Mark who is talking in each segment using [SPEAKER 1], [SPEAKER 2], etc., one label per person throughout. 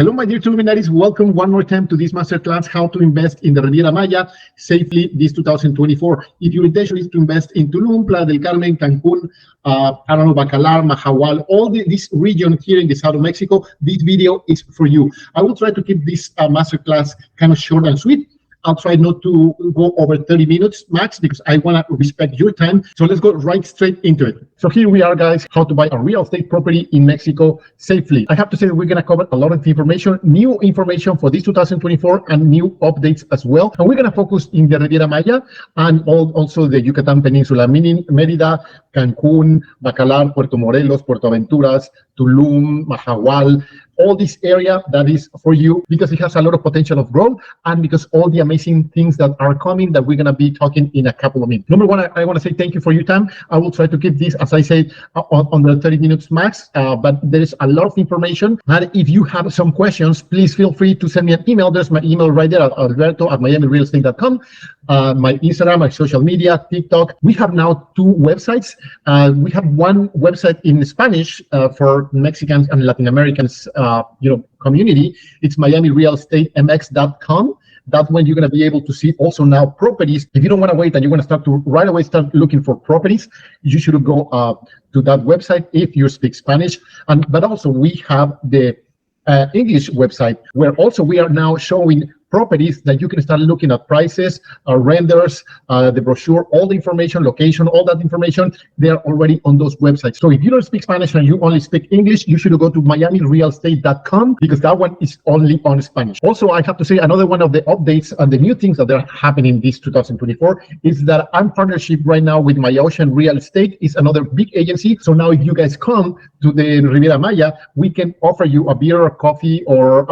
[SPEAKER 1] Hello, my dear Tuluminaries. Welcome one more time to this masterclass, how to invest in the Riviera Maya safely this 2024. If your intention is to invest in Tulum, Playa del Carmen, Cancun, Bacalar, Mahahual, all this region here in the south of Mexico, this video is for you. I will try to keep this masterclass kind of short and sweet. I'll try not to go over 30 minutes max because I want to respect your time. So let's go right straight into it. So here we are, guys, how to buy a real estate property in Mexico safely. I have to say that we're going to cover a lot of information, new information for this 2024 and new updates as well. And we're going to focus in the Riviera Maya and also the Yucatan Peninsula, meaning Mérida, Cancun, Bacalar, Puerto Morelos, Puerto Aventuras, Tulum, Mahahual, all this area that is for you because it has a lot of potential of growth and because all the amazing things that are coming that we're going to be talking in a couple of minutes. Number one, I want to say thank you for your time. I will try to keep this, as I said, on the 30 minutes max, but there is a lot of information. And if you have some questions, please feel free to send me an email. There's my email right there at alberto@miamirealestate.com. My Instagram, my social media, TikTok. We have now two websites. We have one website in Spanish for Mexicans and Latin Americans, community. It's miamirealestatemx.com. That's when you're going to be able to see also now properties. If you don't want to wait and you want to start looking for properties, you should go to that website if you speak Spanish. But also we have the English website where also we are now showing properties that you can start looking at prices, renders, the brochure, all the information, location, all that information, they're already on those websites. So if you don't speak Spanish and you only speak English, you should go to miamirealestate.com because that one is only on Spanish. Also, I have to say another one of the updates and the new things that are happening this 2024 is that I'm partnership right now with My Ocean Real Estate. It's another big agency. So now if you guys come to the Riviera Maya, we can offer you a beer or coffee or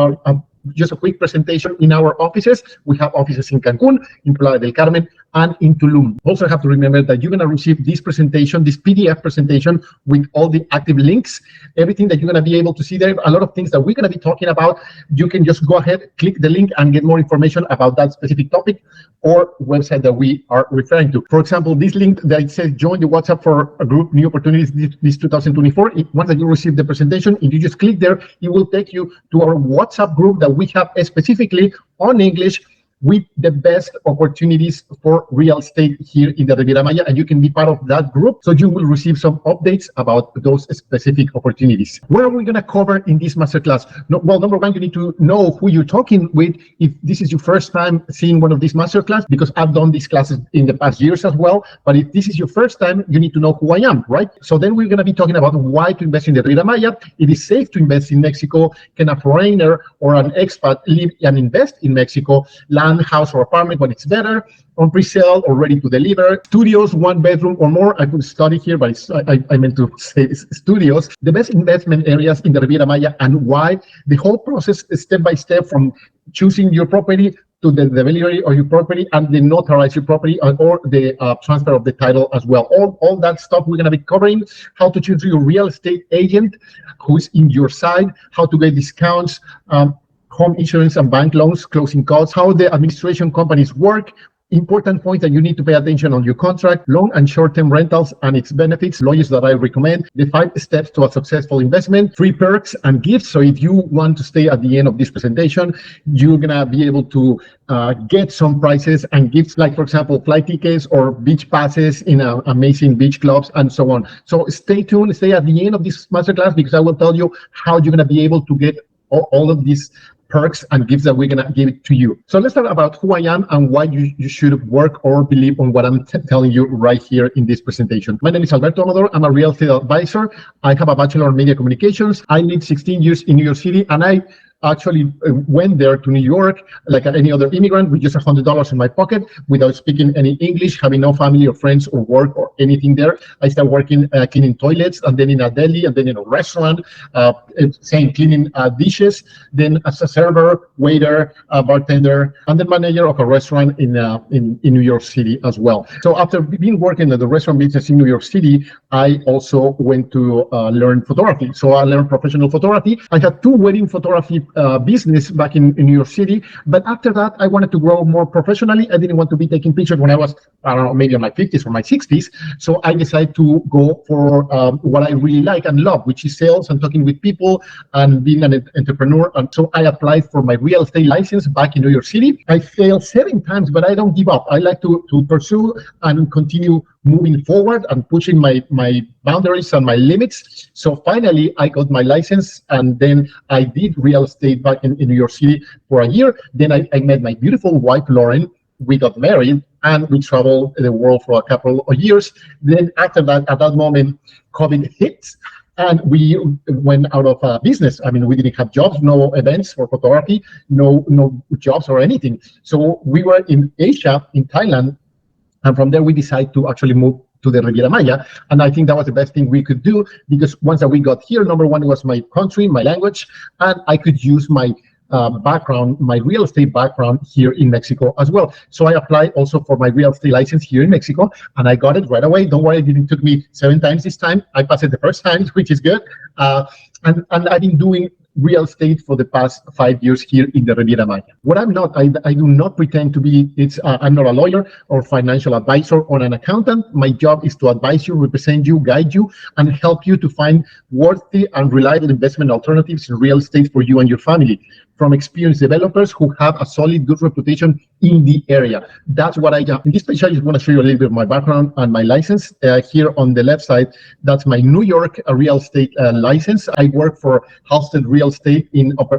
[SPEAKER 1] just a quick presentation in our offices. We have offices in Cancun, in Playa del Carmen, and in Tulum. Also have to remember that you're going to receive this presentation, this PDF presentation with all the active links, everything that you're going to be able to see there, a lot of things that we're going to be talking about. You can just go ahead, click the link and get more information about that specific topic or website that we are referring to. For example, this link that it says join the WhatsApp for a group new opportunities this 2024. Once that you receive the presentation, if you just click there, it will take you to our WhatsApp group that we have specifically on English with the best opportunities for real estate here in the Riviera Maya, and you can be part of that group, so you will receive some updates about those specific opportunities. What are we going to cover in this masterclass? Well, number one, you need to know who you're talking with if this is your first time seeing one of these masterclass, because I've done these classes in the past years as well, but if this is your first time, you need to know who I am, right? So then we're going to be talking about why to invest in the Riviera Maya. It is safe to invest in Mexico. Can a foreigner or an expat live and invest in Mexico? House or apartment, but it's better on pre-sale or ready to deliver. Studios, 1 bedroom or more. I could study here, but I meant to say studios. The best investment areas in the Riviera Maya and why. The whole process is step by step from choosing your property to the delivery of your property and the notarize your property or the transfer of the title as well. All that stuff we're going to be covering. How to choose your real estate agent who's in your side. How to get discounts. Home insurance and bank loans, closing costs, how the administration companies work, important points that you need to pay attention on your contract, long and short-term rentals and its benefits, lawyers that I recommend, the 5 steps to a successful investment, free perks and gifts. So if you want to stay at the end of this presentation, you're going to be able to get some prizes and gifts, like, for example, flight tickets or beach passes in amazing beach clubs and so on. So stay tuned, stay at the end of this masterclass because I will tell you how you're going to be able to get all of these perks and gifts that we're going to give it to you. So let's talk about who I am and why you should work or believe on what I'm telling you right here in this presentation. My name is Alberto Amador. I'm a real estate advisor. I have a bachelor in media communications. I lived 16 years in New York City, and I actually went there to New York like any other immigrant with just $100 in my pocket without speaking any English, having no family or friends or work or anything there. I started working cleaning toilets, and then in a deli, and then in a restaurant, cleaning dishes, then as a server, waiter, bartender, and then manager of a restaurant in New York City as well. So after being working at the restaurant business in New York City, I also went to learn photography. So I learned professional photography. I had 2 wedding photography business back in New York City. But after that, I wanted to grow more professionally. I didn't want to be taking pictures when I was, I don't know, maybe in my 50s or my 60s. So I decided to go for what I really like and love, which is sales and talking with people and being an entrepreneur. And so I applied for my real estate license back in New York City. I failed 7 times, but I don't give up. I like to pursue and continue moving forward and pushing my boundaries and my limits. So finally, I got my license, and then I did real estate back in New York City for a year. Then I met my beautiful wife, Lauren. We got married, and we traveled the world for a couple of years. Then after that, at that moment, COVID hit, and we went out of business. I mean, we didn't have jobs, no events for photography, no jobs or anything. So we were in Asia, in Thailand, and from there we decided to actually move to the Riviera Maya. And I think that was the best thing we could do, because once that we got here, number one was my country, my language, and I could use my background, my real estate background here in Mexico as well. So I applied also for my real estate license here in Mexico, and I got it right away. Don't worry, it didn't took me 7 times this time. I passed it the first time, which is good. And I've been doing real estate for the past 5 years here in the Riviera Maya. What I'm not, I do not pretend to be, I'm not a lawyer or financial advisor or an accountant. My job is to advise you, represent you, guide you, and help you to find worthy and reliable investment alternatives in real estate for you and your family, from experienced developers who have a solid, good reputation in the area. That's what I do. In this page, I just want to show you a little bit of my background and my license. Here on the left side, that's my New York real estate license. I work for Halstead Real Estate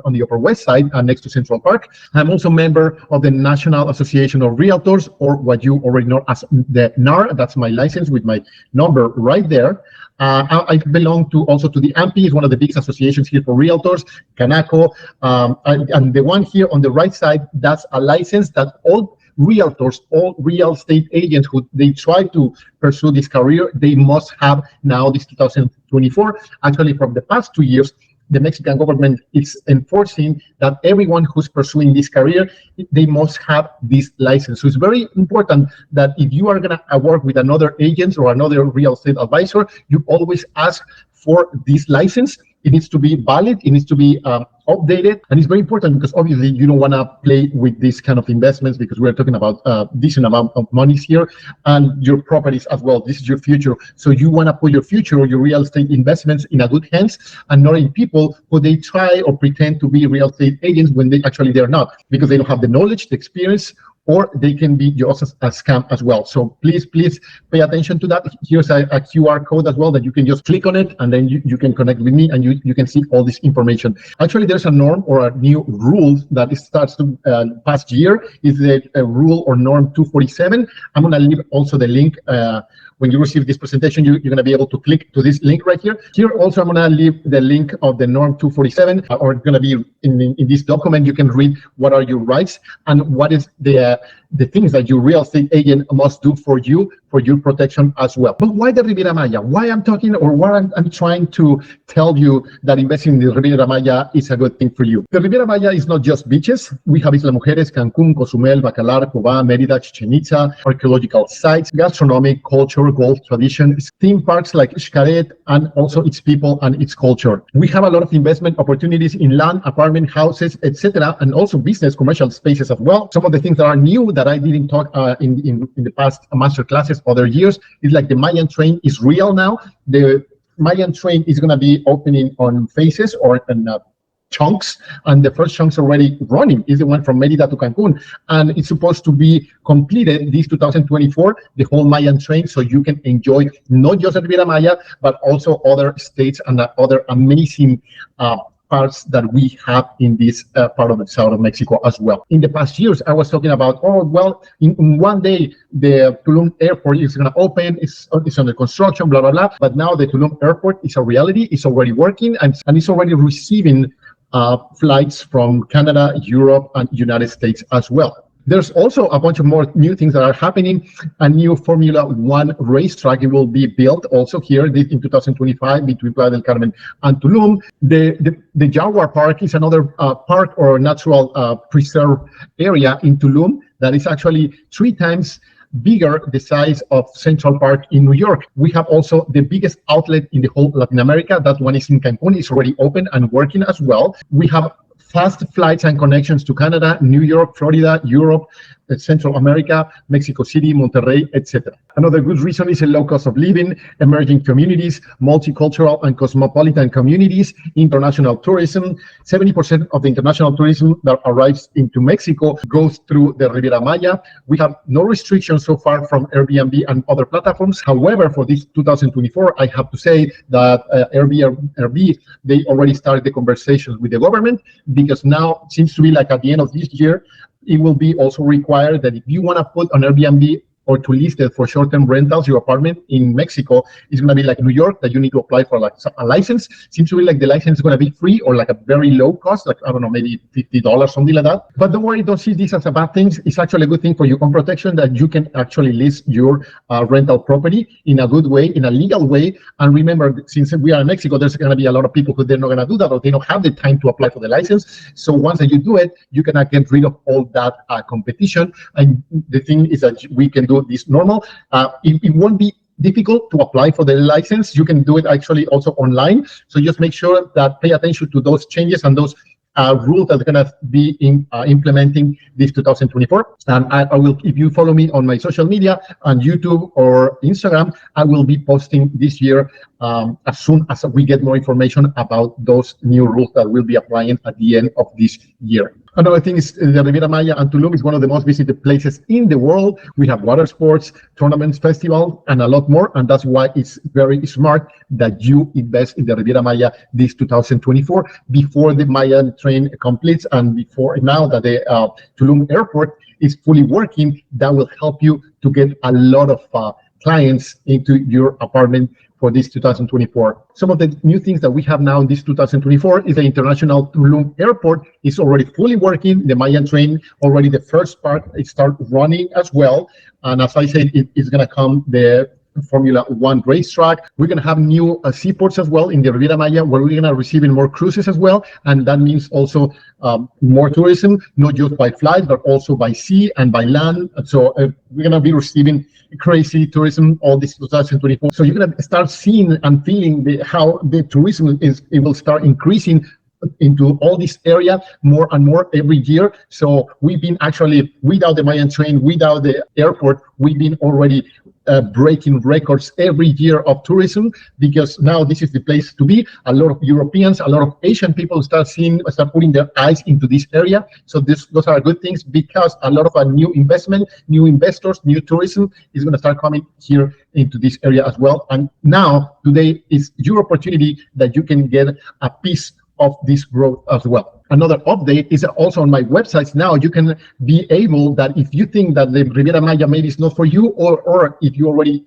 [SPEAKER 1] on the Upper West Side next to Central Park. I'm also a member of the National Association of Realtors, or what you already know as the NAR. That's my license with my number right there. I belong also to the AMPI, is one of the biggest associations here for realtors, Canaco, and the one here on the right side, that's a license that all realtors, all real estate agents who they try to pursue this career, they must have now, this 2024. Actually, from the past 2 years, the Mexican government is enforcing that everyone who's pursuing this career, they must have this license. So it's very important that if you are going to work with another agent or another real estate advisor, you always ask for this license. It needs to be valid, it needs to be updated, and it's very important because obviously you don't want to play with these kind of investments, because we're talking about decent amount of monies here, and your properties as well. This is your future, so you want to put your future or your real estate investments in a good hands, and not in people who they try or pretend to be real estate agents when they're not, because they don't have the knowledge, the experience, or they can be just a scam as well. So please pay attention to that. Here's a QR code as well that you can just click on it, and then you can connect with me, and you can see all this information. Actually, there's a norm or a new rule that starts to past year, is the rule or norm 247. I'm going to leave also the link. When you receive this presentation, you're going to be able to click to this link right here. Here also, I'm going to leave the link of the norm 247, or it's going to be in this document. You can read what are your rights and what is the things that your real estate agent must do for you, for your protection as well. But why the Riviera Maya? Why I'm talking, or why I'm trying to tell you that investing in the Riviera Maya is a good thing for you. The Riviera Maya is not just beaches. We have Isla Mujeres, Cancun, Cozumel, Bacalar, Cobá, Mérida, Chichen Itza, archaeological sites, gastronomic, culture, golf, tradition, theme parks like Xcaret, and also its people and its culture. We have a lot of investment opportunities in land, apartment, houses, etc., and also business, commercial spaces as well. Some of the things that are new that I didn't talk in the past master classes other years is like the Mayan train is real now. The Mayan train is going to be opening on phases or in chunks, and the first chunk's already running, is the one from Mérida to Cancun, and it's supposed to be completed this 2024, the whole Mayan train, so you can enjoy not just Riviera Maya, but also other states and other amazing parts that we have in this part of the south of Mexico as well. In the past years, I was talking about, oh, well, in one day, the Tulum airport is going to open, it's under construction, blah, blah, blah. But now the Tulum airport is a reality, it's already working, and it's already receiving flights from Canada, Europe, and United States as well. There's also a bunch of more new things that are happening. A new Formula One racetrack, it will be built also here in 2025 between Playa del Carmen and Tulum. The Jaguar Park is another park or natural preserve area in Tulum that is actually 3 times bigger the size of Central Park in New York. We have also the biggest outlet in the whole Latin America. That one is in Cancun. It's already open and working as well. We have fast flights and connections to Canada, New York, Florida, Europe, Central America, Mexico City, Monterrey, etc. Another good reason is a low cost of living, emerging communities, multicultural and cosmopolitan communities, international tourism. 70% of the international tourism that arrives into Mexico goes through the Riviera Maya. We have no restrictions so far from Airbnb and other platforms. However, for this 2024, I have to say that Airbnb, they already started the conversations with the government, because now it seems to be like at the end of this year, it will be also required that if you want to put on Airbnb or to list it for short-term rentals, your apartment in Mexico is going to be like New York, that you need to apply for like a license. Seems to be like the license is going to be free or like a very low cost, like, I don't know, maybe $50, something like that. But don't worry, don't see this as a bad thing. It's actually a good thing for your own protection, that you can actually list your rental property in a good way, in a legal way. And remember, since we are in Mexico, there's going to be a lot of people who they're not going to do that, or they don't have the time to apply for the license. So once that you do it, you can get rid of all that competition. And the thing is that we can do this normal. It won't be difficult to apply for the license. You can do it actually also online. So just make sure that pay attention to those changes and those rules that are going to be implementing this 2024. And I will, if you follow me on my social media, on YouTube or Instagram, I will be posting this year as soon as we get more information about those new rules that we'll be applying at the end of this year. Another thing is the Riviera Maya and Tulum is one of the most visited places in the world. We have water sports, tournaments, festivals, and a lot more. And that's why it's very smart that you invest in the Riviera Maya this 2024 before the Maya train completes, and before now that the Tulum airport is fully working. That will help you to get a lot of clients into your apartment for this 2024. Some of the new things that we have now in this 2024 is the International Tulum Airport is already fully working. The Mayan train, already the first part, it started running as well. And as I said, it is going to come the Formula One racetrack. We're going to have new seaports as well in the Riviera Maya, where we're going to receive more cruises as well. And that means also more tourism, not just by flight, but also by sea and by land. So we're going to be receiving crazy tourism all this 2024. So you're going to start seeing and feeling how the tourism it will start increasing into all this area more and more every year. So we've been actually, without the Mayan train, without the airport, we've been already breaking records every year of tourism, because now this is the place to be. A lot of Europeans, a lot of Asian people start putting their eyes into this area. So those are good things, because a lot of a new investment, new investors, new tourism is going to start coming here into this area as well. And now today is your opportunity that you can get a piece of this growth as well. Another update is also on my websites now. You can be able that if you think that the Riviera Maya maybe is not for you, or if you already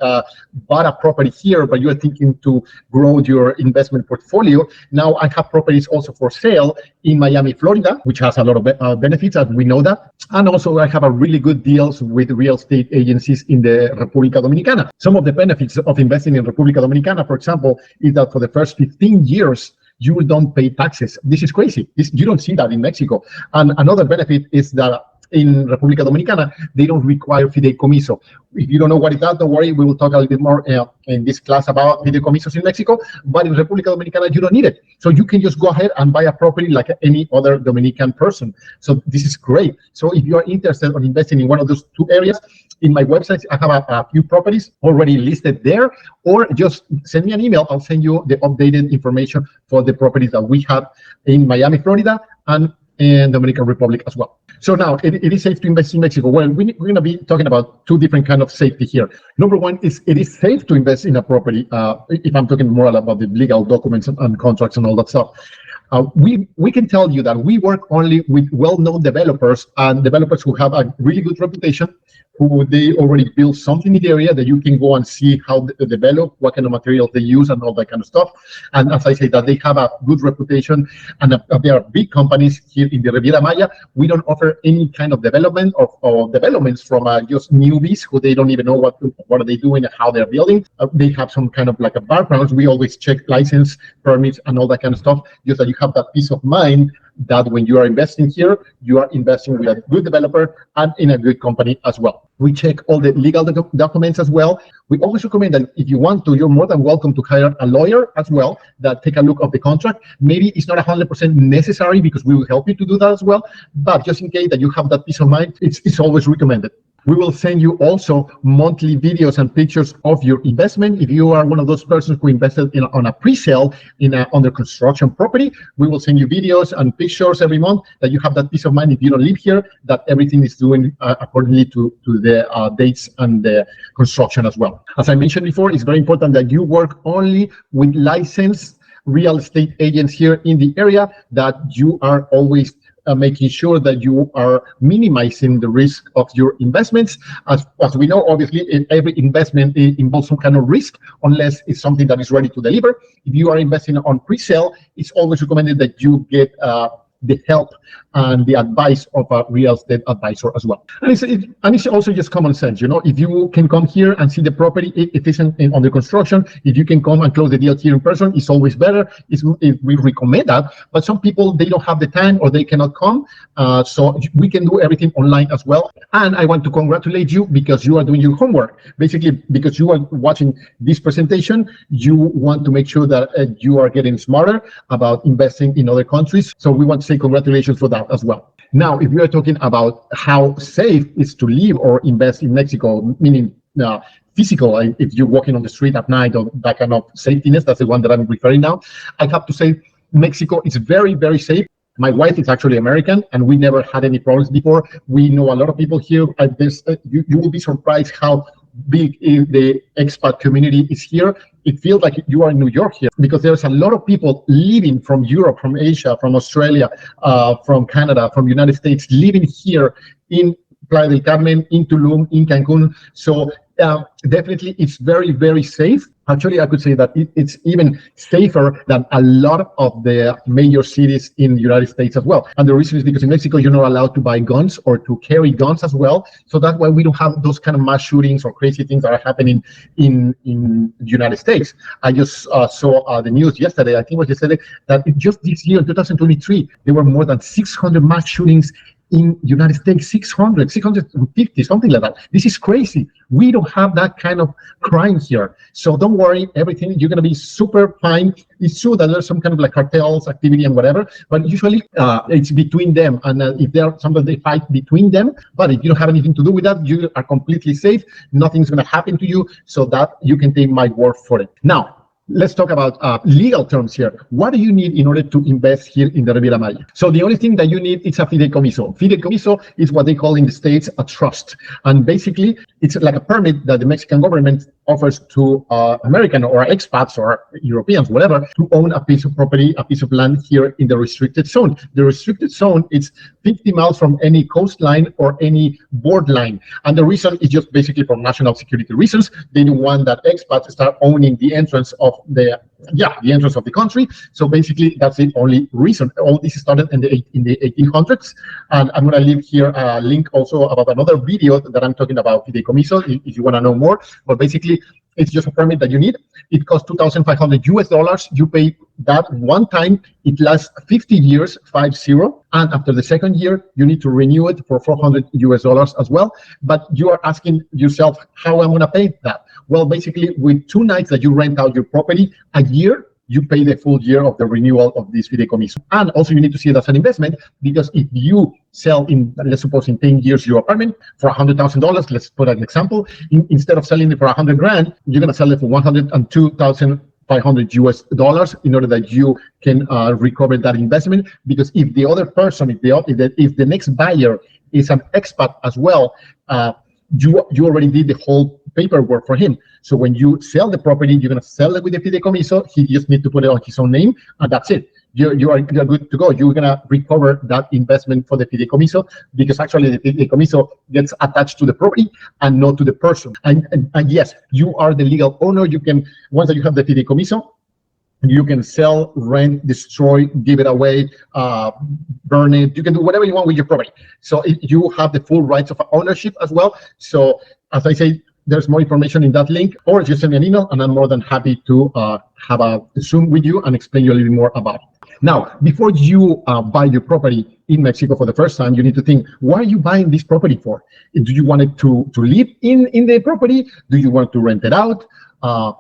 [SPEAKER 1] bought a property here, but you're thinking to grow your investment portfolio, now I have properties also for sale in Miami, Florida, which has a lot of benefits, and we know that. And also I have a really good deals with real estate agencies in the República Dominicana. Some of the benefits of investing in República Dominicana, for example, is that for the first 15 years, you don't pay taxes. This is crazy. You don't see that in Mexico. And another benefit is that in República Dominicana, they don't require fideicomiso. If you don't know what is that, don't worry. We will talk a little bit more in this class about fideicomisos in Mexico. But in República Dominicana, you don't need it. So you can just go ahead and buy a property like any other Dominican person. So this is great. So if you are interested in investing in one of those two areas, in my website, I have a few properties already listed there, or just send me an email. I'll send you the updated information for the properties that we have in Miami, Florida, and in Dominican Republic as well. So now, it is safe to invest in Mexico. Well, we're going to be talking about two different kinds of safety here. Number one is it is safe to invest in a property, if I'm talking more about the legal documents and contracts and all that stuff. We can tell you that we work only with well-known developers, and developers who have a really good reputation, who they already built something in the area that you can go and see how they develop, what kind of materials they use, and all that kind of stuff. And as I say, that they have a good reputation, and they are big companies here in the Riviera Maya. We don't offer any kind of development or developments from just newbies who they don't even know what are they doing and how they're building. They have some kind of like a background. We always check license, permits, and all that kind of stuff, just that you have that peace of mind that when you are investing here, you are investing with a good developer and in a good company as well. We check all the legal documents as well. We always recommend that if you want to, you're more than welcome to hire a lawyer as well that take a look of the contract. Maybe it's not 100% necessary because we will help you to do that as well. But just in case that you have that peace of mind, it's always recommended. We will send you also monthly videos and pictures of your investment. If you are one of those persons who invested on a pre-sale in a under construction property, we will send you videos and pictures every month that you have that peace of mind if you don't live here, that everything is doing accordingly to the dates and the construction as well. As I mentioned before, it's very important that you work only with licensed real estate agents here in the area, that you are always making sure that you are minimizing the risk of your investments. As we know, obviously, every investment involves some kind of risk, unless it's something that is ready to deliver. If you are investing on pre-sale, it's always recommended that you get the help and the advice of a real estate advisor as well. And it's also just common sense, if you can come here and see the property, it isn't under construction, if you can come and close the deal here in person, it's always better. We recommend that, but some people, they don't have the time or they cannot come, so we can do everything online as well. And I want to congratulate you because you are doing your homework. Basically, because you are watching this presentation, you want to make sure that you are getting smarter about investing in other countries. So we want to say congratulations for that as well. Now, if we are talking about how safe is to live or invest in Mexico, meaning physical, if you're walking on the street at night, or that kind of safetiness, that's the one that I'm referring now. I have to say, Mexico is very, very safe. My wife is actually American, and we never had any problems before. We know a lot of people here. You will be surprised how big the expat community is here. It feels like you are in New York here, because there's a lot of people living from Europe, from Asia, from Australia, from Canada, from United States, living here in Playa del Carmen, in Tulum, in Cancun. So definitely it's very, very safe. Actually, I could say that it's even safer than a lot of the major cities in the United States as well. And the reason is because in Mexico, you're not allowed to buy guns or to carry guns as well. So that's why we don't have those kind of mass shootings or crazy things that are happening in the United States. I just saw the news yesterday, I think it was yesterday, that just this year, 2023, there were more than 600 mass shootings in United States, 650, something like that. This is crazy. We don't have that kind of crime here. So don't worry, everything, you're gonna be super fine. It's true that there's some kind of like cartels activity and whatever, but usually it's between them. And if sometimes they fight between them, but if you don't have anything to do with that, you are completely safe. Nothing's gonna happen to you, so that you can take my word for it. Now, let's talk about legal terms here. What do you need in order to invest here in the Riviera Maya? So the only thing that you need is a fideicomiso. Fideicomiso is what they call in the States a trust. And basically, it's like a permit that the Mexican government offers to American or expats or Europeans, whatever, to own a piece of property, a piece of land here in the restricted zone. The restricted zone is 50 miles from any coastline or any board line. And the reason is just basically for national security reasons. They don't want that expats start owning the entrance of the entrance of the country. So basically, that's the only reason. All this started in the 1800s. And I'm going to leave here a link also about another video that I'm talking about fideicomiso, if you want to know more. But basically, it's just a permit that you need. It costs $2,500 US. You pay that one time. It lasts 50 years, 50. And after the second year, you need to renew it for $400 US as well. But you are asking yourself, how am I going to pay that? Well, basically, with 2 nights that you rent out your property a year, you pay the full year of the renewal of this fideicomiso. And also, you need to see it as an investment, because if you sell in, let's suppose, in 10 years your apartment for $100,000, let's put an example, instead of selling it for $100 grand, you're going to sell it for $102,500 US in order that you can recover that investment. Because if the other person, if the next buyer is an expat as well, you already did the whole paperwork for him. So when you sell the property, you're going to sell it with the fideicomiso. He just needs to put it on his own name, and that's it. You're good to go. You're going to recover that investment for the fideicomiso, because actually the fideicomiso gets attached to the property and not to the person. And yes, you are the legal owner. You can, once that you have the fideicomiso, you can sell, rent, destroy, give it away, burn it. You can do whatever you want with your property. So you have the full rights of ownership as well. So as I say, there's more information in that link, or just send me an email, and I'm more than happy to have a Zoom with you and explain you a little bit more about it. Now, before you buy your property in Mexico for the first time, you need to think, what are you buying this property for? Do you want it to live in the property? Do you want to rent it out?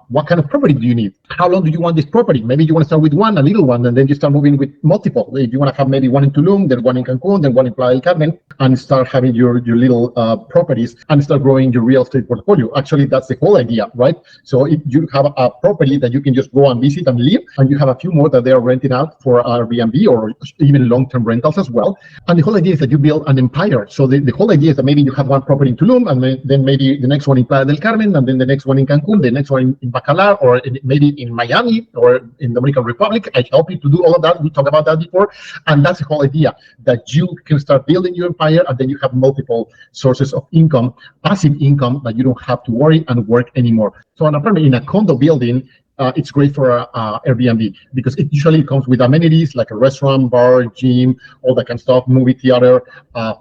[SPEAKER 1] What kind of property do you need? How long do you want this property? Maybe you want to start with one, a little one, and then you start moving with multiple. If you want to have maybe one in Tulum, then one in Cancun, then one in Playa del Carmen, and start having your little properties and start growing your real estate portfolio. Actually, that's the whole idea, right? So if you have a property that you can just go and visit and live, and you have a few more that they are renting out for Airbnb or even long-term rentals as well. And the whole idea is that you build an empire. So the whole idea is that maybe you have one property in Tulum, and then maybe the next one in Playa del Carmen, and then the next one in Cancun, the next one in Bacalar, or maybe in Miami or in Dominican Republic. I help you to do all of that. We talked about that before. And that's the whole idea, that you can start building your empire, and then you have multiple sources of income, passive income, that you don't have to worry and work anymore. So an apartment in a condo building, it's great for Airbnb, because it usually comes with amenities like a restaurant, bar, gym, all that kind of stuff, movie theater,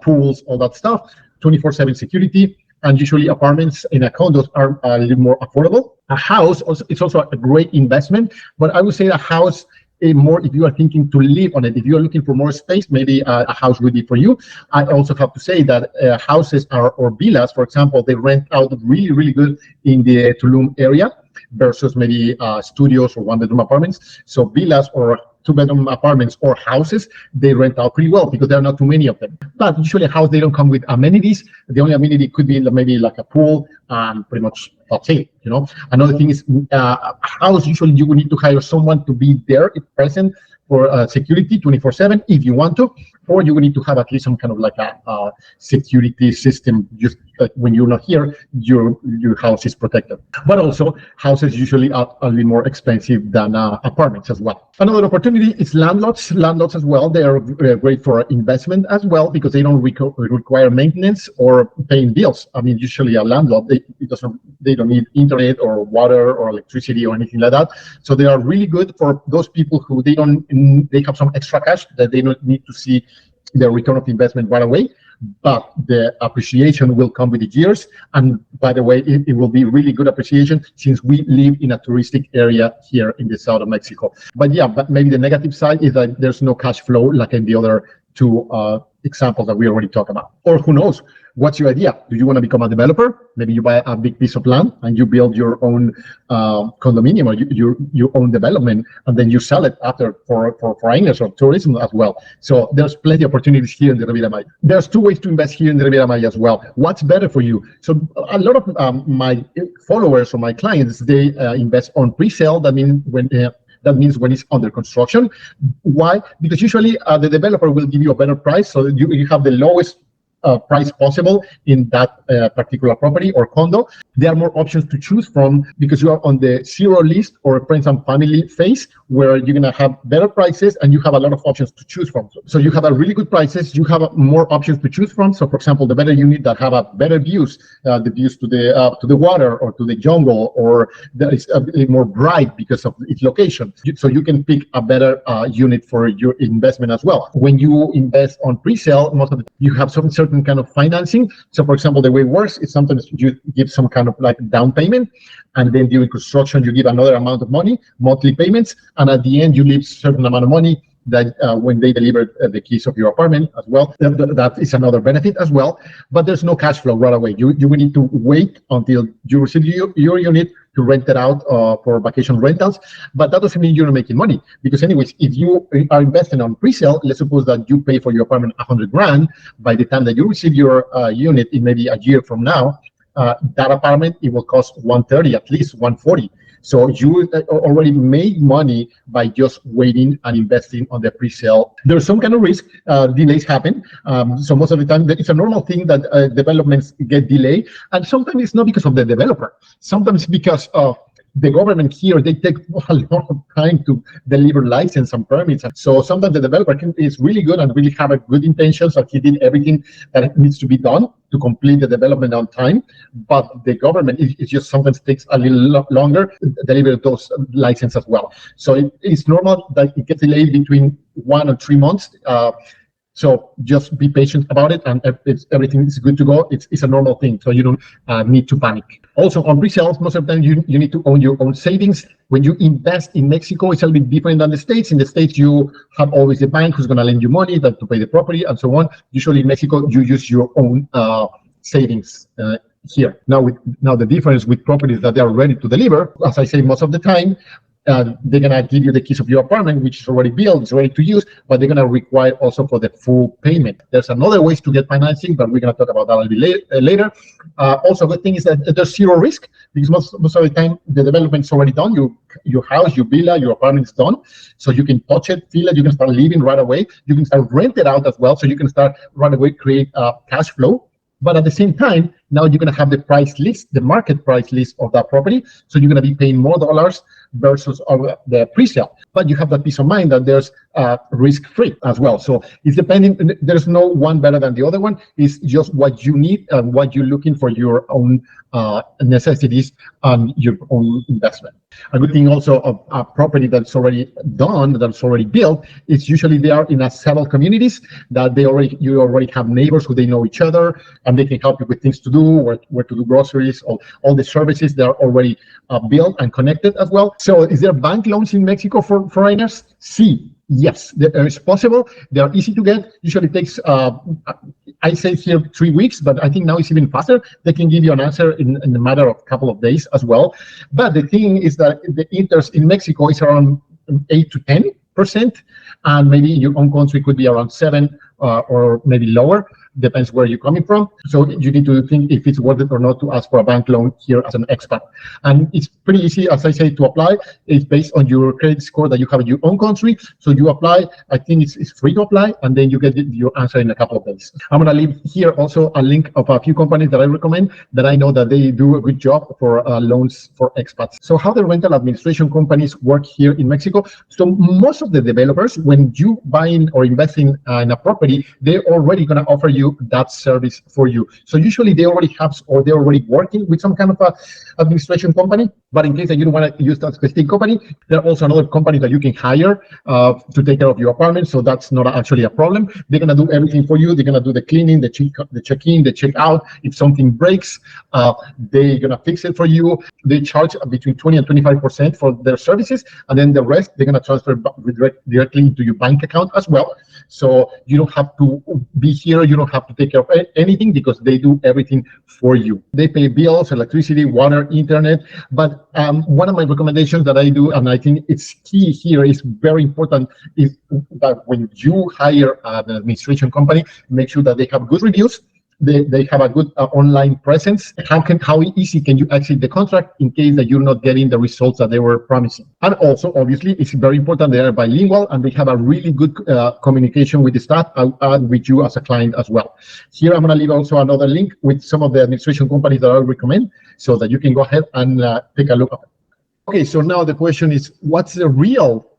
[SPEAKER 1] pools, all that stuff, 24/7 security. And usually apartments in a condos are a little more affordable. A house, it's also a great investment, but I would say a house, more if you are thinking to live on it. If you are looking for more space, maybe a house would be for you. I also have to say that houses or villas, for example, they rent out really, really good in the Tulum area versus maybe studios or one-bedroom apartments. So villas or two-bedroom apartments or houses, they rent out pretty well because there are not too many of them. But usually a house, they don't come with amenities. The only amenity could be maybe like a pool, pretty much that's it, you know. Another thing is a house, usually you will need to hire someone to be there present for security 24/7 if you want to, or you will need to have at least some kind of like a security system. Just when you're not here, your house is protected. But also houses usually are a little more expensive than apartments as well. Another opportunity is landlords. Landlords as well, they are great for investment as well, because they don't require maintenance or paying bills. I mean, usually a landlord, they don't need internet or water or electricity or anything like that. So they are really good for those people who they have some extra cash that they don't need to see the return of investment right away, but the appreciation will come with the years. And by the way, it will be really good appreciation since we live in a touristic area here in the south of Mexico. But yeah, but maybe the negative side is that there's no cash flow like in the other two examples that we already talked about. Or who knows, what's your idea? Do you want to become a developer? Maybe you buy a big piece of land and you build your own condominium or your own development, and then you sell it after for foreigners or tourism as well. So there's plenty of opportunities here in the Riviera Maya. There's two ways to invest here in the Riviera Maya as well. What's better for you? So a lot of my followers or my clients, they invest on pre-sale. That means when it's under construction. Why? Because usually the developer will give you a better price, so you have the lowest price possible in that particular property or condo. There are more options to choose from because you are on the zero list or friends and family phase, where you're going to have better prices and you have a lot of options to choose from. So you have a really good prices, you have more options to choose from. So for example, the better unit that have a better views, the views to the water or to the jungle, or that is a bit more bright because of its location. So you can pick a better unit for your investment as well. When you invest on pre-sale, most of the time you have some certain kind of financing. So for example, the way it works is sometimes you give some kind of like down payment, and then during construction you give another amount of money, monthly payments, and at the end you leave a certain amount of money that when they deliver the keys of your apartment as well. That is another benefit as well. But there's no cash flow right away. You will need to wait until you receive your unit to rent it out for vacation rentals. But that doesn't mean you're not making money, because anyways, if you are investing on pre-sale, let's suppose that you pay for your apartment 100 grand. By the time that you receive your unit in maybe a year from now, that apartment, it will cost 130, at least 140. So you already made money by just waiting and investing on the pre-sale. There's some kind of risk, delays happen. So most of the time, it's a normal thing that developments get delayed. And sometimes it's not because of the developer. Sometimes because of the government here, they take a lot of time to deliver license and permits. So sometimes the developer is really good and really have a good intentions, and he did everything that needs to be done to complete the development on time. But the government, it just sometimes takes a little longer to deliver those licenses as well. So it's normal that it gets delayed between 1 or 3 months. So just be patient about it, and if everything is good to go, it's a normal thing. So you don't need to panic. Also, on resales, most of the time you need to own your own savings. When you invest in Mexico, it's a little bit different than the States. In the States, you have always the bank who's going to lend you money to pay the property and so on. Usually in Mexico, you use your own savings here. Now the difference with properties that they are ready to deliver, as I say, most of the time, they're going to give you the keys of your apartment, which is already built, it's ready to use, but they're going to require also for the full payment. There's another ways to get financing, but we're going to talk about that a little bit later. Also, good thing is that there's zero risk, because most of the time the development's already done. Your house, your villa, your apartment is done, so you can touch it, feel it, you can start living right away. You can start rent it out as well, so you can start right away create cash flow. But at the same time, now you're going to have the price list, the market price list of that property. So you're going to be paying more dollars versus the pre-sale. But you have that peace of mind that there's risk-free as well. So it's depending, there's no one better than the other one. It's just what you need and what you're looking for your own necessities and your own investment. A good thing also of a property that's already done, that's already built, is usually they are in several communities that you already have neighbors who they know each other, and they can help you with things to do, where to do groceries, all the services that are already built and connected as well. So is there bank loans in Mexico for foreigners? Yes, it's possible. They are easy to get. Usually takes, I say here 3 weeks, but I think now it's even faster. They can give you an answer in a matter of a couple of days as well. But the thing is that the interest in Mexico is around 8 to 10%, and maybe in your own country could be around 7 or maybe lower. Depends where you're coming from. So you need to think if it's worth it or not to ask for a bank loan here as an expat. And it's pretty easy, as I say, to apply. It's based on your credit score that you have in your own country. So you apply, I think it's free to apply, and then you get your answer in a couple of days. I'm going to leave here also a link of a few companies that I recommend that I know that they do a good job for loans for expats. So how the rental administration companies work here in Mexico. So most of the developers, when you buying or investing in a property, they're already going to offer you that service for you. So usually they already have, or they're already working with some kind of a administration company. But in case that you don't want to use that specific company, there's also another company that you can hire to take care of your apartment. So that's not actually a problem. They're going to do everything for you. They're going to do the cleaning, the check-in, the check-out. If something breaks, they're going to fix it for you. They charge between 20 and 25% for their services, and then the rest they're going to transfer directly into your bank account as well. So you don't have to be here. You don't have to take care of anything because they do everything for you. They pay bills, electricity, water, internet. But one of my recommendations that I do, and I think it's key here, is very important, is that when you hire an administration company, make sure that they have good reviews. They have a good online presence. How easy can you exit the contract in case that you're not getting the results that they were promising? And also, obviously, it's very important they are bilingual and they have a really good communication with the staff and with you as a client as well. Here, I'm going to leave also another link with some of the administration companies that I recommend so that you can go ahead and take a look at it. Okay, so now the question is, what's the real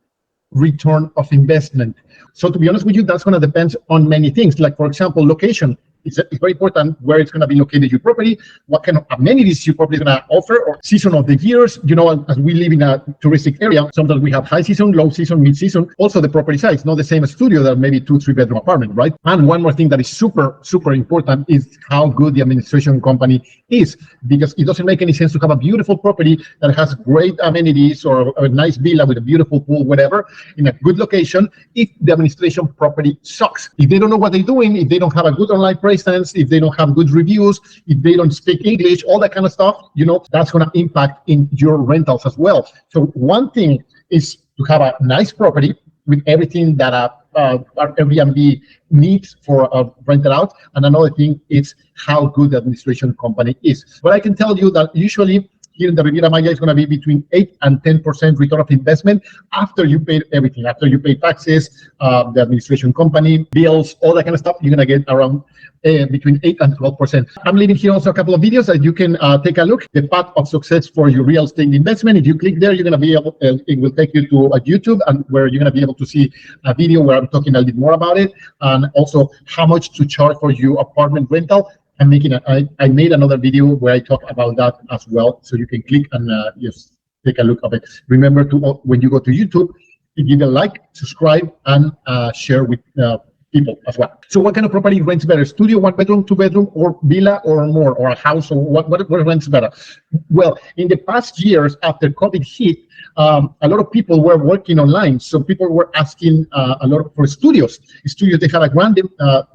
[SPEAKER 1] return of investment? So to be honest with you, that's going to depend on many things. Like, for example, location. It's very important where it's going to be located, your property, what kind of amenities your property is going to offer, or season of the years. You know, as we live in a touristic area, sometimes we have high season, low season, mid season. Also, the property size, not the same as studio that maybe 2-3 bedroom apartment, right? And one more thing that is super important is how good the administration company is, because it doesn't make any sense to have a beautiful property that has great amenities or a nice villa with a beautiful pool, whatever, in a good location, if the administration property sucks. If they don't know what they're doing, if they don't have a good online presence, if they don't have good reviews, if they don't speak English, all that kind of stuff, you know, that's going to impact in your rentals as well. So one thing is to have a nice property with everything that Airbnb needs for rented out. And another thing is how good the administration company is. But I can tell you that usually here in the Riviera Maya is going to be between 8 and 10% return of investment after you pay everything, after you pay taxes, the administration company, bills, all that kind of stuff. You're going to get around between 8 and 12%. I'm leaving here also a couple of videos that you can take a look. The path of success for your real estate investment. If you click there, you're going to be able, it will take you to a YouTube, and where you're going to be able to see a video where I'm talking a little bit more about it, and also how much to charge for your apartment rental. I made another video where I talk about that as well, so you can click and just take a look of it. Remember to, when you go to YouTube, give a like, subscribe, and share with people as well. So what kind of property rents better? Studio, 1 bedroom, 2 bedroom, or villa or more, or a house, or what rents better? Well, in the past years after COVID hit, a lot of people were working online. So people were asking a lot for studios. Studios, they had a grand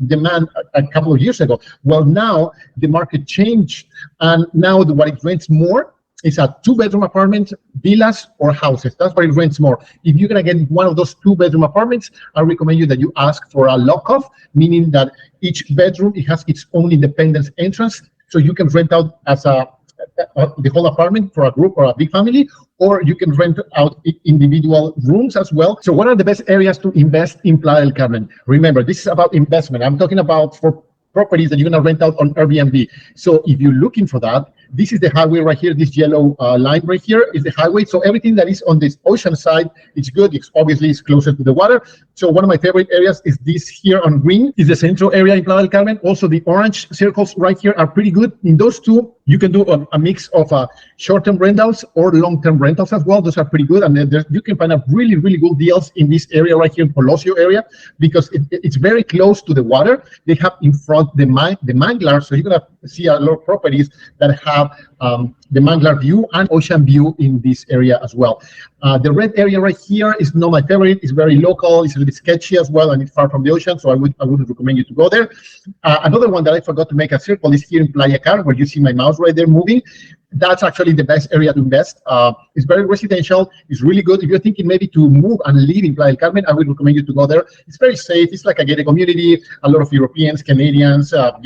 [SPEAKER 1] demand a couple of years ago. Well, now the market changed, and now what it rents more is a 2-bedroom apartment, villas, or houses. That's where it rents more. If you're gonna get one of those 2-bedroom apartments, I recommend you that you ask for a lock-off, meaning that each bedroom, it has its own independent entrance, so you can rent out as the whole apartment for a group or a big family, or you can rent out individual rooms as well. So what are the best areas to invest in Playa del Carmen? Remember, this is about investment. I'm talking about for properties that you're going to rent out on Airbnb. So if you're looking for that, this is the highway right here. This yellow line right here is the highway. So everything that is on this ocean side, it's good. It's obviously it's closer to the water. So one of my favorite areas is this here on green, is the central area in Playa del Carmen. Also, the orange circles right here are pretty good. In those two, you can do a mix of short-term rentals or long-term rentals as well. Those are pretty good. And then you can find really, really good deals in this area right here in Colosio area, because it's very close to the water. They have in front the manglar. So you're going to see a lot of properties that have the manglar view and ocean view in this area as well. The red area right here is not my favorite. It's very local. It's a little bit sketchy as well, and it's far from the ocean, so I wouldn't recommend you to go there. Another one that I forgot to make a circle is here in Playa Car, where you see my mouse right there moving. That's actually the best area to invest. It's very residential. It's really good. If you're thinking maybe to move and live in Playa del Carmen, I would recommend you to go there. It's very safe. It's like a gated community. A lot of Europeans, Canadians, are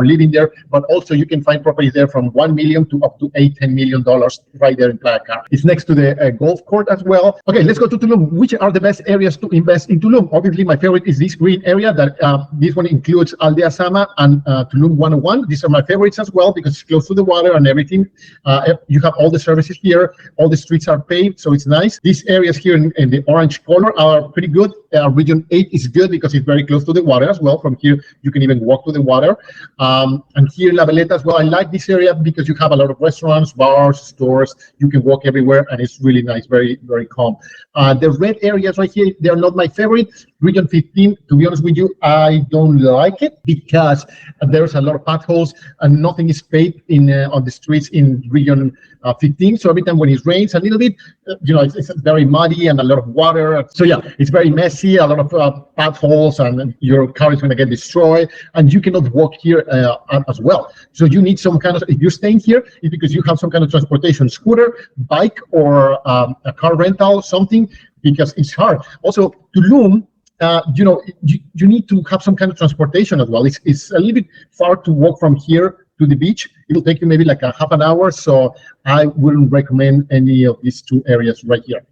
[SPEAKER 1] living there. But also you can find properties there from $1 million to up to $10 million right there in Playa Car. It's next to the golf court as well. Okay, let's go to Tulum. Which are the best areas to invest in Tulum? Obviously, my favorite is this green area. That this one includes Aldea Sama and Tulum 101. These are my favorites as well because it's close to the water and everything. You have all the services here. All the streets are paved, so it's nice. These areas here in the orange color are pretty good. Region 8 is good because it's very close to the water as well. From here, you can even walk to the water. And here in La Veleta as well, I like this area because you have a lot of restaurants, bars, stores. You can walk everywhere, and it's really nice, very, very calm. The red areas right here, they're not my favorite. Region 15, to be honest with you, I don't like it because there's a lot of potholes and nothing is paved on the streets in Region 15. So every time when it rains a little bit, it's very muddy and a lot of water. So yeah, it's very messy, a lot of potholes, and your car is going to get destroyed, and you cannot walk here as well. So you need some kind of, if you're staying here, it's because you have some kind of transportation, scooter, bike, or a car rental, something, because it's hard. Also, Tulum, you need to have some kind of transportation as well. It's a little bit far to walk from here to the beach. It'll take you maybe like a half an hour, so I wouldn't recommend any of these two areas right here.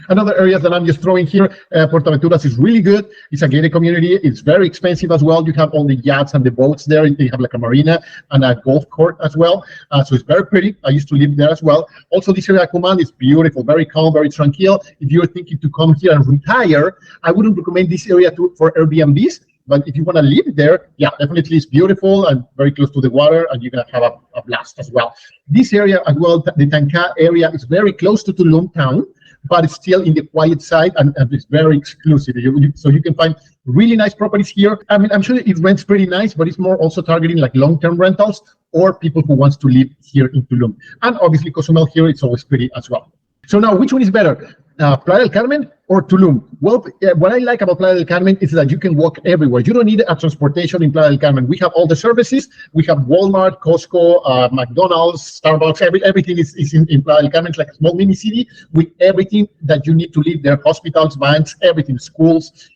[SPEAKER 1] Another area that I'm just throwing here, Portaventuras is really good. It's a gated community. It's very expensive as well. You have all the yachts and the boats there. They have like a marina and a golf court as well. So it's very pretty. I used to live there as well. Also, this area, Cuman, is beautiful, very calm, very tranquil. If you're thinking to come here and retire, I wouldn't recommend this area for Airbnbs. But if you want to live there, yeah, definitely it's beautiful and very close to the water, and you're going to have a blast as well. This area as well, the Tanca area, is very close to Tulum town, but it's still in the quiet side, and it's very exclusive. So you can find really nice properties here. I mean, I'm sure it rents pretty nice, but it's more also targeting like long-term rentals or people who wants to live here in Tulum. And obviously, Cozumel here, it's always pretty as well. So now, which one is better? Playa del Carmen or Tulum? Well, what I like about Playa del Carmen is that you can walk everywhere. You don't need a transportation in Playa del Carmen. We have all the services. We have Walmart, Costco, McDonald's, Starbucks. Everything is in Playa del Carmen. It's like a small mini city with everything that you need to live there. Hospitals, banks, everything, schools,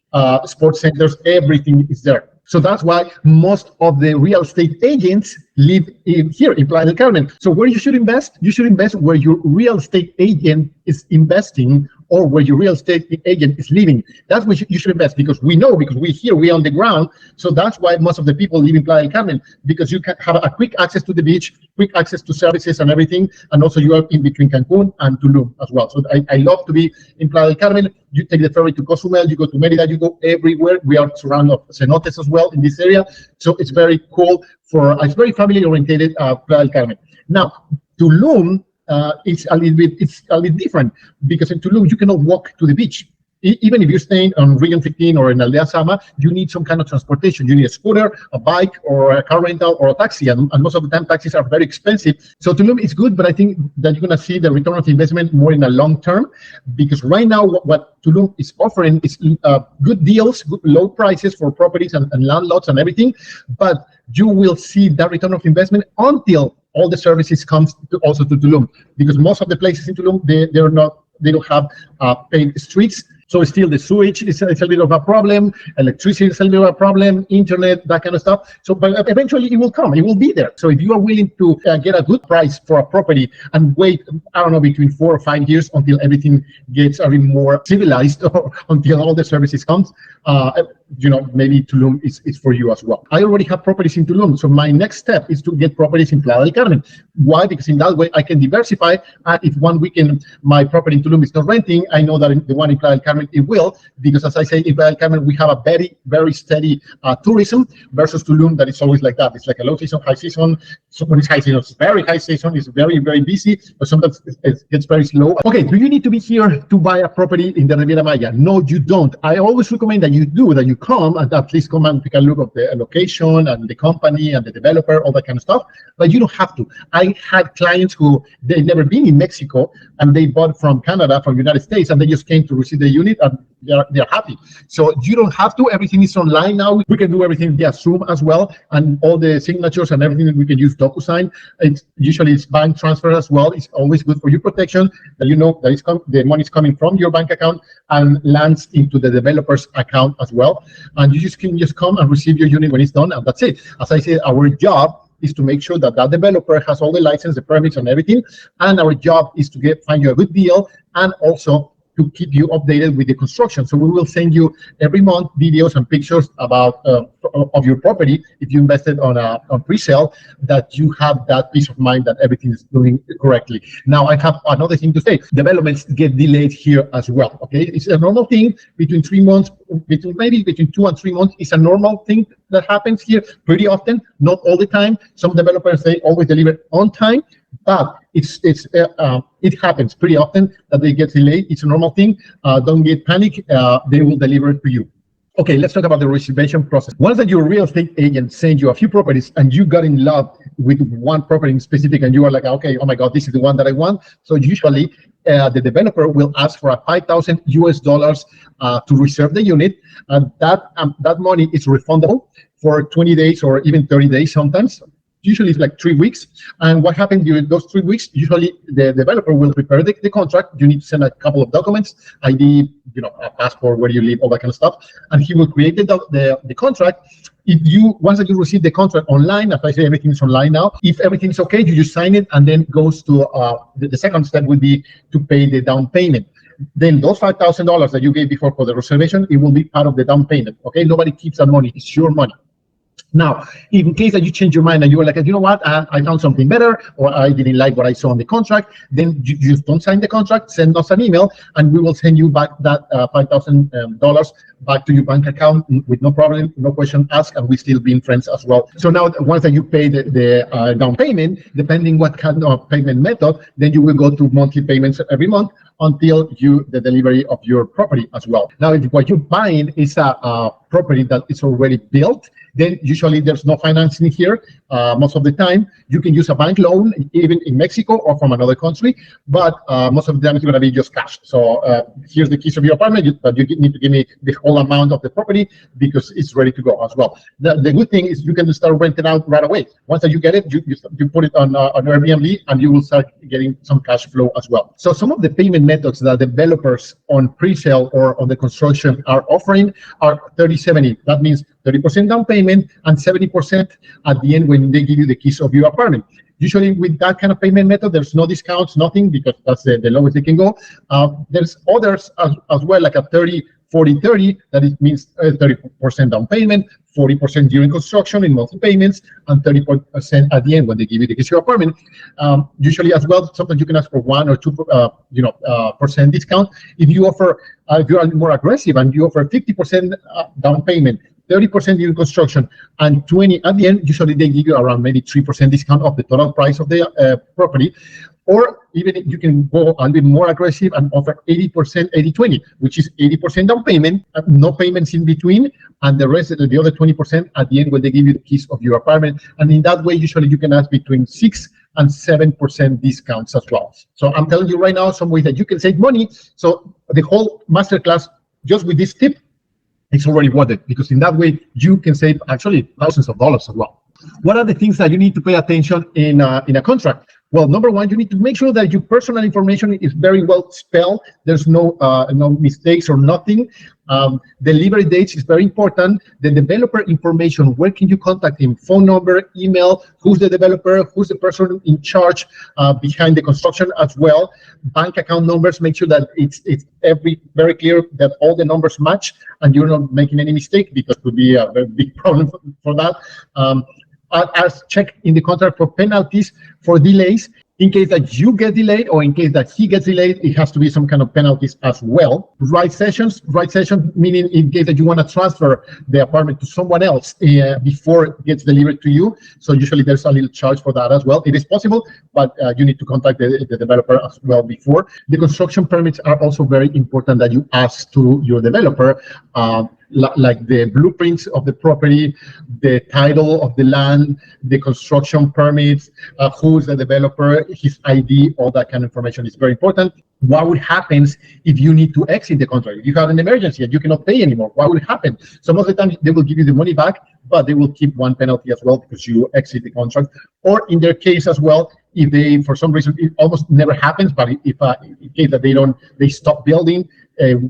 [SPEAKER 1] sports centers, everything is there. So that's why most of the real estate agents live here in Playa del Carmen. So where you should invest? You should invest where your real estate agent is investing, or where your real estate agent is living. That's where you should invest, because we know, because we're on the ground. So that's why most of the people live in Playa del Carmen, because you can have a quick access to the beach, quick access to services and everything. And also you are in between Cancun and Tulum as well. So I love to be in Playa del Carmen. You take the ferry to Cozumel, you go to Merida, you go everywhere. We are surrounded of cenotes as well in this area. So it's very cool it's very family oriented, Playa del Carmen. Now, Tulum, it's a little bit different, because in Tulum you cannot walk to the beach. Even if you're staying on Region 15 or in Aldea Sama, you need some kind of transportation. You need a scooter, a bike, or a car rental, or a taxi. And most of the time, taxis are very expensive. So Tulum is good, but I think that you're going to see the return of investment more in the long term, because right now what Tulum is offering is good deals, good low prices for properties and land lots and everything. But you will see that return of investment until all the services comes also to Tulum, because most of the places in Tulum, they don't have paved streets. So still the sewage is a little bit of a problem, electricity is a little bit of a problem, internet, that kind of stuff. So, but eventually it will come, it will be there. So if you are willing to get a good price for a property and wait, I don't know, between 4 or 5 years until everything gets a bit more civilized, or until all the services comes, maybe Tulum is for you as well. I already have properties in Tulum, so my next step is to get properties in Playa del Carmen. Why? Because in that way I can diversify, and if one weekend my property in Tulum is not renting, I know that the one in Playa del Carmen it will, because as I say, in Playa del Carmen we have a very, very steady tourism, versus Tulum that is always like that. It's like a low season, high season. So when it's high season, it's very high season, it's very, very busy, but sometimes it gets very slow. Okay, do you need to be here to buy a property in the Riviera Maya? No, you don't. I always recommend that you come and at least come and take a look at the location and the company and the developer, all that kind of stuff, but you don't have to. I had clients who they've never been in Mexico and they bought from Canada, from United States, and they just came to receive the unit and they're happy. So you don't have to. Everything is online now. We can do everything via Zoom as well, and all the signatures and everything we can use DocuSign. It's bank transfer as well. It's always good for your protection that you know that the money is coming from your bank account and lands into the developer's account as well. And you can just come and receive your unit when it's done, and that's it. As I said, our job is to make sure that that developer has all the license, the permits, and everything. And our job is to find you a good deal, and also to keep you updated with the construction. So we will send you every month videos and pictures about of your property if you invested on pre-sale, that you have that peace of mind that everything is doing correctly. Now I have another thing to say. Developments get delayed here as well. Okay, it's a normal thing. Between 3 months, between 2 and 3 months is a normal thing that happens here pretty often, not all the time. Some developers, they always deliver on time, but it happens pretty often that they get delayed. It's a normal thing. Don't get panic. They will deliver it to you. Okay, let's talk about the reservation process. Once that your real estate agent sends you a few properties and you got in love with one property in specific, and you are like, okay, oh my God, this is the one that I want. So usually the developer will ask for $5,000 to reserve the unit, and that money is refundable for 20 days or even 30 days sometimes. Usually it's like 3 weeks. And what happens during those 3 weeks, usually the developer will prepare the contract. You need to send a couple of documents, ID, a passport, where you live, all that kind of stuff. And he will create the contract. Once that you receive the contract online, as I say, everything is online now. If everything's okay, you just sign it, and then goes to the second step would be to pay the down payment. Then those $5,000 that you gave before for the reservation, it will be part of the down payment. Okay, nobody keeps that money. It's your money. Now, in case that you change your mind and you were like, you know what, I found something better, or I didn't like what I saw on the contract, then you just don't sign the contract, send us an email, and we will send you back that $5,000 back to your bank account with no problem, no question asked, and we still being friends as well. So now, once that you pay the down payment, depending what kind of payment method, then you will go to monthly payments every month until the delivery of your property as well. Now, if what you're buying is a property that is already built, then usually there's no financing here. Most of the time, you can use a bank loan, even in Mexico or from another country, but most of the time it's going to be just cash. So here's the keys of your apartment, but you need to give me the whole amount of the property because it's ready to go as well. The good thing is you can start renting out right away. Once that you get it, you put it on Airbnb, and you will start getting some cash flow as well. So some of the payment methods that developers on pre-sale or on the construction are offering are 30-70. That means 30% down payment and 70% at the end when they give you the keys of your apartment. Usually with that kind of payment method, there's no discounts, nothing, because that's the lowest they can go. There's others as well, like a 30-40-30, that it means 30% down payment, 40% during construction in monthly payments, and 30% at the end when they give you the keys to your apartment. Usually as well, sometimes you can ask for 1 or 2% percent discount. If you offer, if you are more aggressive and you offer 50% down payment, 30% during construction, and 20 at the end, usually they give you around maybe 3% discount of the total price of the property. Or even you can go a little bit more aggressive and offer 80%, 80-20, which is 80% down payment, no payments in between, and the rest, the other 20% at the end when they give you the keys of your apartment. And in that way, usually you can ask between 6 and 7% discounts as well. So I'm telling you right now some ways that you can save money. So the whole masterclass, just with this tip, it's already worth it, because in that way you can save actually thousands of dollars as well. What are the things that you need to pay attention in a contract? Well, number one, you need to make sure that your personal information is very well spelled. There's no mistakes or nothing. Delivery dates is very important. The developer information, where can you contact him? Phone number, email, who's the developer, who's the person in charge behind the construction as well. Bank account numbers, make sure that it's very clear that all the numbers match and you're not making any mistake, because it could be a very big problem for that. As check in the contract for penalties for delays. In case that you get delayed or in case that he gets delayed, it has to be some kind of penalties as well. Right session meaning in case that you want to transfer the apartment to someone else before it gets delivered to you. So usually there's a little charge for that as well. It is possible, but you need to contact the developer as well before. The construction permits are also very important that you ask to your developer. Like the blueprints of the property, the title of the land, the construction permits, who's the developer, his ID, all that kind of information is very important. What would happen if you need to exit the contract? If you have an emergency and you cannot pay anymore, what will happen? Some of the time they will give you the money back, but they will keep one penalty as well because you exit the contract. Or in their case as well, if they, for some reason, it almost never happens, but if in case that they stop building,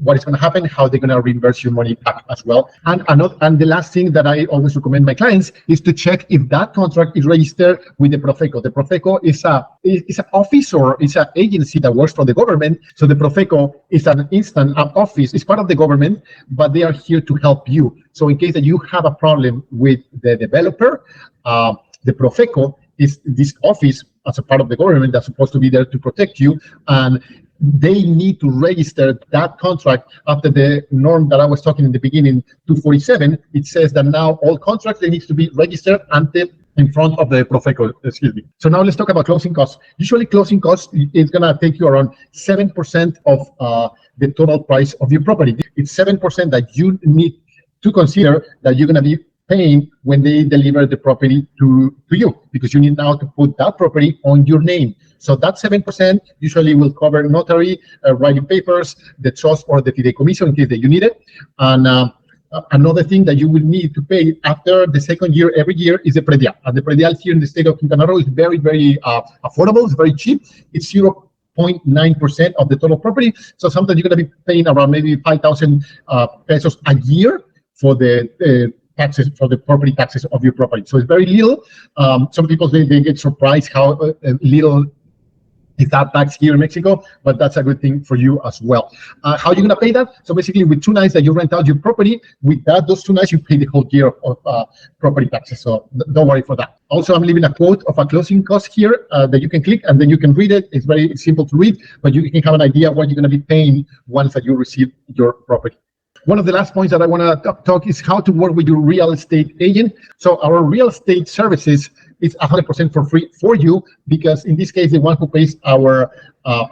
[SPEAKER 1] what is going to happen, how they're going to reimburse your money back as well. And the last thing that I always recommend my clients is to check if that contract is registered with the Profeco. The Profeco is an office or it's an agency that works for the government. So the Profeco is an office, it's part of the government, but they are here to help you. So in case that you have a problem with the developer, the Profeco is this office as a part of the government that's supposed to be there to protect you, and they need to register that contract after the norm that I was talking in the beginning, 247. It says that now all contracts, they need to be registered in front of the Profeco, excuse me. So now let's talk about closing costs. Usually closing costs is gonna take you around 7% of the total price of your property. It's 7% that you need to consider that you're gonna be paying when they deliver the property to you, because you need now to put that property on your name. So that 7% usually will cover notary, writing papers, the trust, or the fideicomiso in case that you need it. And another thing that you will need to pay after the second year, every year, is the predial. And the predial here in the state of Quintana Roo is very, very affordable. It's very cheap. It's 0.9% of the total property. So sometimes you're going to be paying around maybe 5,000 pesos a year for the taxes, for the property taxes of your property. So it's very little. Some people, they get surprised how little is that tax here in Mexico, but that's a good thing for you as well. How are you going to pay that? So basically, with 2 nights that you rent out your property, with those 2 nights, you pay the whole year of property taxes. So don't worry for that. Also, I'm leaving a quote of a closing cost here that you can click, and then you can read it. It's very simple to read, but you can have an idea what you're going to be paying once that you receive your property. One of the last points that I want to talk is how to work with your real estate agent. So our real estate services is 100% for free for you, because in this case, the one who pays our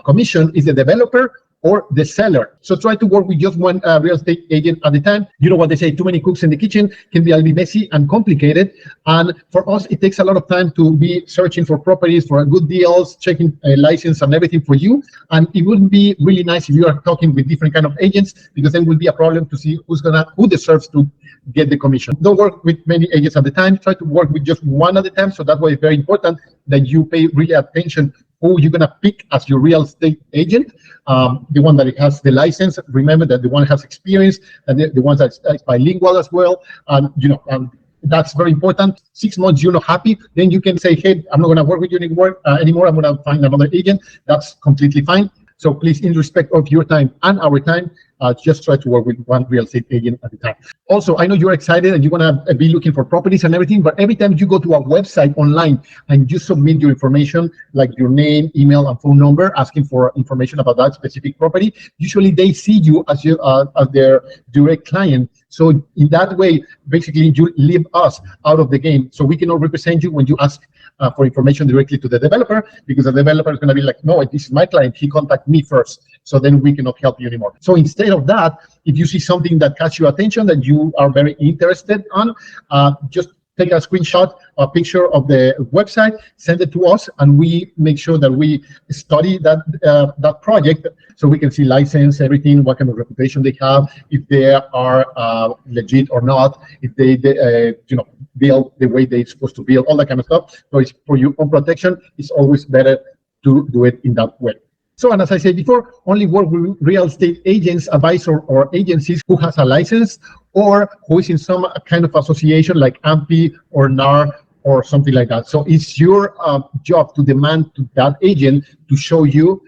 [SPEAKER 1] commission is the developer or the seller. So try to work with just one real estate agent at a time. You know what they say, too many cooks in the kitchen can be a little bit messy and complicated. And for us, it takes a lot of time to be searching for properties, for good deals, checking a license and everything for you. And it wouldn't be really nice if you are talking with different kind of agents, because then will be a problem to see who deserves to get the commission. Don't work with many agents at the time. Try to work with just one at a time. So that way it's very important that you pay really attention who you're going to pick as your real estate agent. The one that has the license. Remember that the one has experience, and the one that's bilingual as well. And that's very important. 6 months you're not happy, then you can say, hey, I'm not going to work with you anymore. I'm going to find another agent. That's completely fine. So please, in respect of your time and our time, just try to work with one real estate agent at a time. Also, I know you're excited and you want to be looking for properties and everything, but every time you go to a website online and you submit your information, like your name, email, and phone number, asking for information about that specific property, usually they see you as their direct client. So in that way, basically, you leave us out of the game. So we cannot represent you when you ask for information directly to the developer, because the developer is going to be like, no, this is my client. He contacted me first. So then we cannot help you anymore. So instead of that, if you see something that catches your attention, that you are very interested on, just take a screenshot, a picture of the website, send it to us, and we make sure that we study that project, so we can see license, everything, what kind of reputation they have, if they are legit or not, if they build the way they're supposed to build, all that kind of stuff. So it's for your own protection. It's always better to do it in that way. So, and as I said before, only work with real estate agents, advisor, or agencies who has a license or who is in some kind of association like AMPI or NAR or something like that. So it's your job to demand to that agent to show you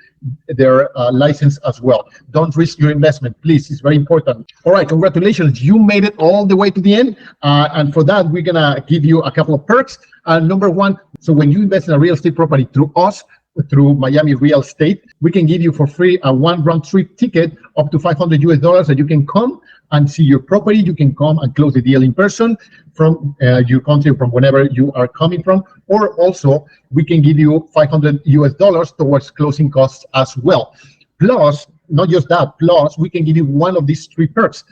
[SPEAKER 1] their license as well. Don't risk your investment, please. It's very important. All right, congratulations. You made it all the way to the end. And for that, we're going to give you a couple of perks. Number one, so when you invest in a real estate property through us, through Miami Real Estate, we can give you for free a one round trip ticket up to $500 that you can come and see your property. You can come and close the deal in person from your country, from whenever you are coming from, or also we can give you $500 towards closing costs as well. Plus, not just that, plus we can give you one of these three perks,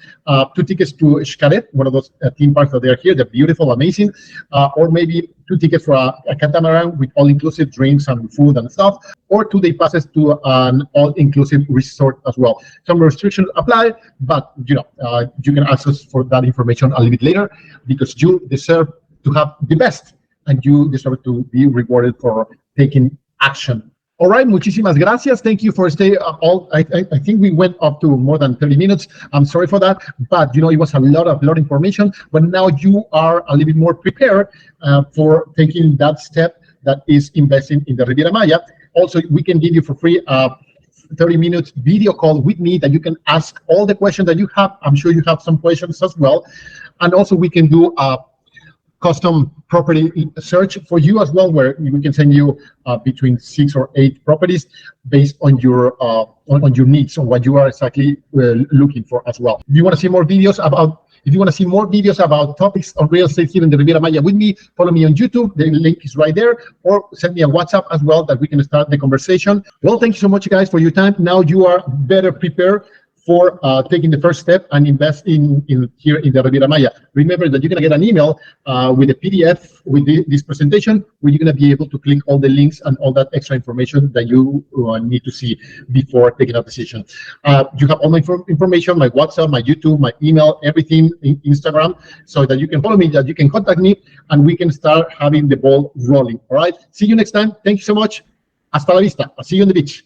[SPEAKER 1] 2 tickets to Xcaret, one of those theme parks that they are here. They're beautiful, amazing, or maybe 2 tickets for a catamaran with all-inclusive drinks and food and stuff, or 2-day passes to an all-inclusive resort as well. Some restrictions apply, but you can access for that information a little bit later, because you deserve to have the best, and you deserve to be rewarded for taking action. All right, muchísimas gracias. Thank you for staying I think we went up to more than 30 minutes. I'm sorry for that, but it was a lot of information. But now you are a little bit more prepared for taking that step, that is investing in the Riviera Maya. Also, we can give you for free a 30-minute video call with me that you can ask all the questions that you have. I'm sure you have some questions as well. And also we can do a custom property search for you as well, where we can send you between 6 or 8 properties based on your needs, on what you are exactly looking for as well. If you want to see more videos about topics on real estate here in the Riviera Maya with me, follow me on YouTube. The link is right there, or send me a WhatsApp as well, that we can start the conversation. Well, thank you so much, guys, for your time. Now you are better prepared for taking the first step and invest in here in the Riviera Maya. Remember that you're going to get an email with a PDF with this presentation, where you're going to be able to click all the links and all that extra information that you need to see before taking a decision. You have all my information, my WhatsApp, my YouTube, my email, everything, in Instagram, so that you can follow me, that you can contact me, and we can start having the ball rolling. All right, see you next time. Thank you so much. Hasta la vista. I'll see you on the beach.